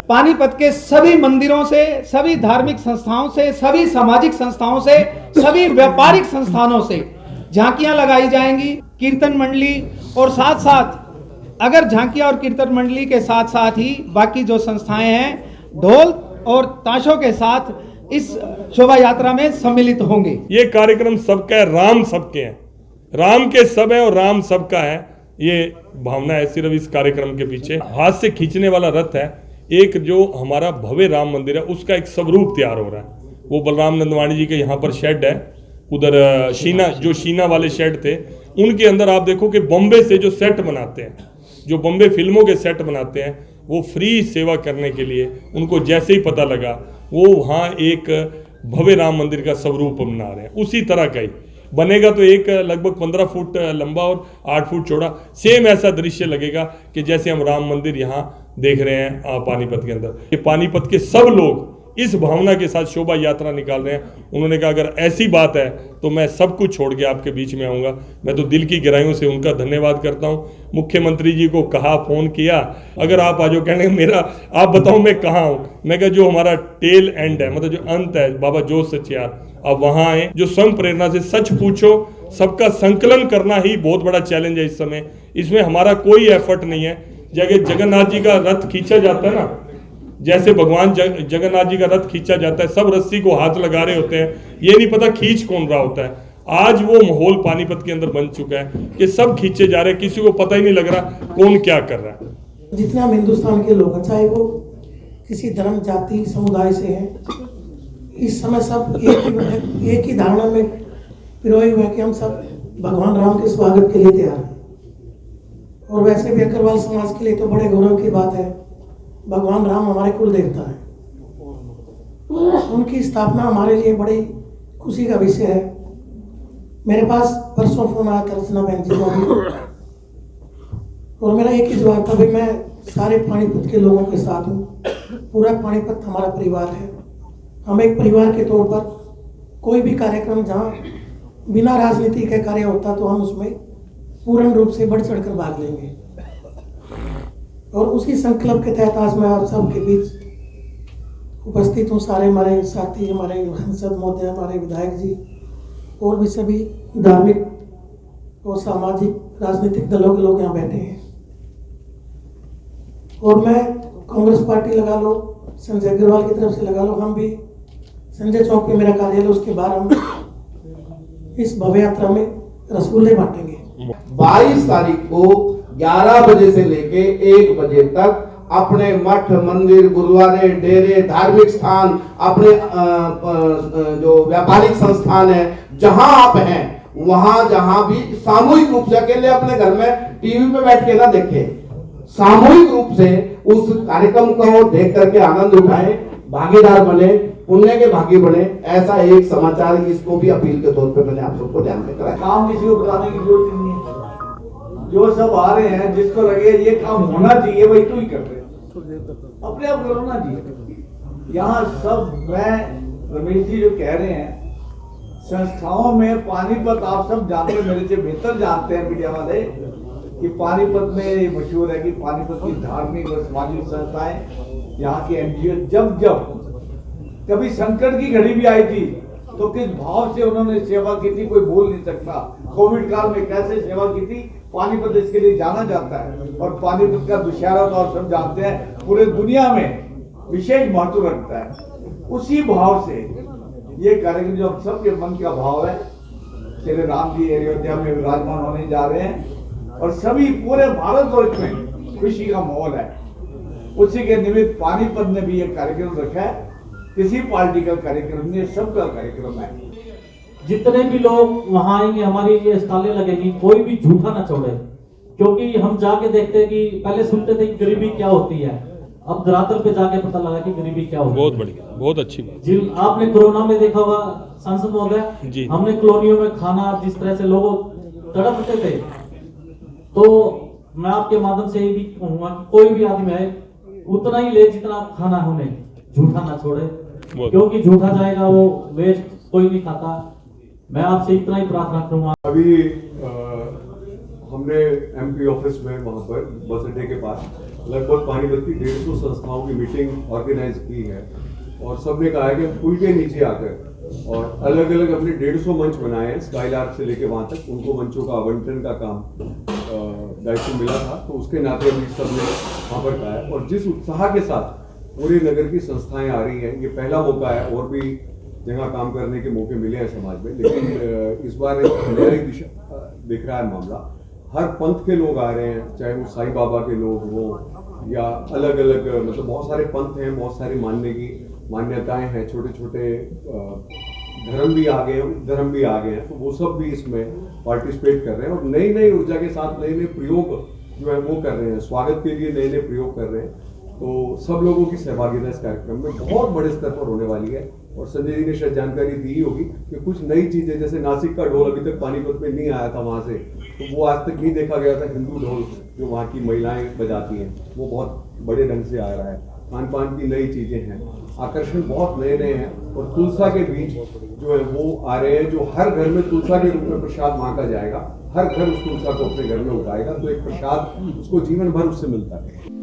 पानीपत के सभी मंदिरों से, सभी धार्मिक संस्थाओं से, सभी सामाजिक संस्थाओं से, सभी व्यापारिक संस्थानों से झांकियां लगाई जाएंगी। कीर्तन मंडली और साथ साथ अगर झांकियां और कीर्तन मंडली के साथ साथ ही बाकी जो संस्थाएं हैं ढोल और ताशों के साथ इस शोभा यात्रा में सम्मिलित होंगे। ये कार्यक्रम सबका है, राम सबके हैं, राम के सब है और राम सबका है, ये भावना है सिर्फ इस कार्यक्रम के पीछे। हाथ से खींचने वाला रथ है, एक जो हमारा भव्य राम मंदिर है उसका एक स्वरूप तैयार हो रहा है। वो बलराम नंदवानी जी के यहाँ पर शेड है, उधर शीना वाले शेड थे, उनके अंदर आप देखो कि बॉम्बे से जो सेट बनाते हैं, जो बॉम्बे फिल्मों के सेट बनाते हैं, वो फ्री सेवा करने के लिए उनको जैसे ही पता लगा वो वहाँ एक भव्य राम मंदिर का स्वरूप बना रहे हैं। उसी तरह का ही बनेगा, तो एक लगभग 15 फुट लंबा और 8 फुट चौड़ा सेम ऐसा दृश्य लगेगा कि जैसे हम राम मंदिर यहाँ देख रहे हैं पानीपत के अंदर। ये पानीपत के सब लोग इस भावना के साथ शोभा यात्रा निकाल रहे हैं। उन्होंने कहा अगर ऐसी बात है तो मैं सब कुछ छोड़ के आपके बीच में आऊँगा। मैं तो दिल की गहराइयों से उनका धन्यवाद करता हूँ। मुख्यमंत्री जी को कहा, फ़ोन किया, अगर आप आ जाओ, कहने मेरा आप बताओ मैं कहाँ हूँ। मैं कहा जो हमारा टेल एंड है, मतलब जो अंत है, बाबा जोश सचियार, आप वहाँ आए। जो स्वयं प्रेरणा से सच पूछो, सबका संकलन करना ही बहुत बड़ा चैलेंज है इस समय। इसमें हमारा कोई एफर्ट नहीं है। जगन्नाथ जी का रथ खींचा जाता है ना, जैसे भगवान जगन्नाथ जी का रथ खींचा जाता है, सब रस्सी को हाथ लगा रहे होते हैं, ये नहीं पता खींच कौन रहा होता है। आज वो माहौल पानीपत के अंदर बन चुका है कि सब खींचे जा रहे हैं, किसी को पता ही नहीं लग रहा कौन क्या कर रहा है। जितने हम हिंदुस्तान के लोग हैं, चाहे वो किसी धर्म जाति समुदाय से हैं, इस समय सब एक ही धारणा में पिरोए हुए हैं कि हम सब भगवान राम के स्वागत के लिए तैयार हैं। और वैसे भी अग्रवाल समाज के लिए तो बड़े गौरव की बात है, भगवान राम हमारे कुल देवता हैं, उनकी स्थापना हमारे लिए बड़ी खुशी का विषय है। मेरे पास परसों फोन आया था रचना बहन जी का, और मेरा एक ही जवाब था, भाई मैं सारे पानीपत के लोगों के साथ हूँ, पूरा पानीपत हमारा परिवार है। हम एक परिवार के तौर पर कोई भी कार्यक्रम जहाँ बिना राजनीति के कार्य होता तो हम उसमें पूर्ण रूप से बढ़ चढ़कर भाग लेंगे। और उसी संकल्प के तहत आज मैं आप सबके बीच उपस्थित हूँ। सारे हमारे साथी, हमारे सांसद महोदय, हमारे विधायक जी और भी सभी धार्मिक और सामाजिक राजनीतिक दलों के लोग यहाँ बैठे हैं। और मैं कांग्रेस पार्टी लगा लो, संजय अग्रवाल की तरफ से लगा लो, हम भी संजय चौक पे मेरा कार्यालय, उसके बाहर हम इस भव्य यात्रा में रसगुल्ले बांटेंगे। 22 तारीख को 11 बजे से लेके 1 बजे तक अपने मठ, मंदिर, गुरुद्वारे, डेरे, धार्मिक स्थान, अपने जो व्यापारिक संस्थान है, जहां आप हैं वहां जहां भी सामूहिक रूप से, अकेले अपने घर में टीवी पे बैठ के ना देखें, सामूहिक रूप से उस कार्यक्रम को देख करके आनंद उठाएं, भागीदार बने, पुण्य के भागी बने। ऐसा एक समाचार, इसको भी अपील के तौर पे मैंने आप सबको ध्यान में कराया। काम किसी को बताने की जरूरत नहीं है, जो सब आ रहे हैं, जिसको लगे ये काम होना चाहिए वही तो ही कर रहे हैं, अपने आप करो ना जी। यहाँ सब मैं रमेश जी जो कह रहे हैं, संस्थाओं में पानीपत आप सब जानते हैं, मेरे से बेहतर जानते हैं मीडिया वाले, कि पानीपत में मशहूर है कि पानीपत की धार्मिक और सामाजिक संस्थाएं, यहाँ की एनजीओ जब कभी संकट की घड़ी भी आई थी तो किस भाव से उन्होंने सेवा की थी, कोई बोल नहीं सकता। कोविड काल में कैसे सेवा की थी, पानीपत इसके लिए जाना जाता है। और पानीपत का दुशहरा तो आप सब जानते हैं, पूरे दुनिया में विशेष महत्व रखता है। उसी भाव से ये कार्यक्रम जो हम सबके मन का भाव है, श्री राम जी अयोध्या में विराजमान होने जा रहे हैं और सभी पूरे भारतवर्ष में खुशी का माहौल है। उसी के निमित्त पानीपत ने भी ये कार्यक्रम रखा है। किसी पार्टी का कार्यक्रम नहीं, सबका कार्यक्रम है। जितने भी लोग वहां आएंगे, हमारी ये स्टालें लगेगी, कोई भी झूठा ना छोड़े, क्योंकि हम जाके देखते हैं कि पहले सुनते थे कि गरीबी क्या होती है, अब धरातल पे जाके पता लगा कि गरीबी क्या होती है। बहुत बढ़िया, बहुत अच्छी बात जी। आपने कोरोना में देखा होगा सांसद महोदय, हमने कॉलोनियों में खाना, जिस तरह से लोग तड़पते थे, तो मैं आपके माध्यम से ये भी कहूंगा कि कोई भी आदमी आए उतना ही ले जितना खाना होने, झूठा ना छोड़े, क्योंकि झूठा जाएगा वो वेस्ट कोई नहीं खाता। मैं आपसे इतना ही प्रार्थना करूंगा। अभी हमने एमपी ऑफिस में वहाँ पर बस अड्डे के पास लगभग पानीपत की 150 संस्थाओं की मीटिंग ऑर्गेनाइज की है और सबने कहा है कि हम पुल के नीचे आकर और अलग अलग अपने 150 मंच बनाए हैं, स्काईलार्क से लेके वहाँ तक उनको मंचों का आवंटन का काम दायित्व मिला था, तो उसके नाते अभी सबने वहाँ पर कहा है। और जिस उत्साह के साथ पूरे नगर की संस्थाएं आ रही हैं, ये पहला मौका है, और भी जगह काम करने के मौके मिले हैं समाज में, लेकिन इस बार एक नई दिशा दिख रहा है मामला। हर पंथ के लोग आ रहे हैं, चाहे वो साईं बाबा के लोग हों या अलग अलग, मतलब बहुत सारे पंथ हैं, बहुत सारी मान्यताएं हैं, छोटे छोटे धर्म भी आ गए हैं, धर्म भी आ गए हैं, तो वो सब भी इसमें पार्टिसिपेट कर रहे हैं और नई नई ऊर्जा के साथ नए नए प्रयोग जो है वो कर रहे हैं, स्वागत के लिए नए नए प्रयोग कर रहे हैं। तो सब लोगों की सहभागिता इस कार्यक्रम में बहुत बड़े स्तर पर होने वाली है। और संजय जी ने शायद जानकारी दी होगी कि कुछ नई चीजें, जैसे नासिक का ढोल अभी तक पानीपत में नहीं आया था वहां से, तो वो आज तक नहीं देखा गया था। हिंदू ढोल जो वहाँ की महिलाएं बजाती हैं वो बहुत बड़े ढंग से आ रहा है। खान पान की नई चीजें हैं, आकर्षण बहुत नए नए हैं और तुलसा के बीज जो है वो आ रहे हैं, जो हर घर में तुलसा के रूप में प्रसाद मांगा जाएगा, हर घर उस तुलसा को अपने घर में उठाएगा, तो एक प्रसाद उसको जीवन भर उससे मिलता है।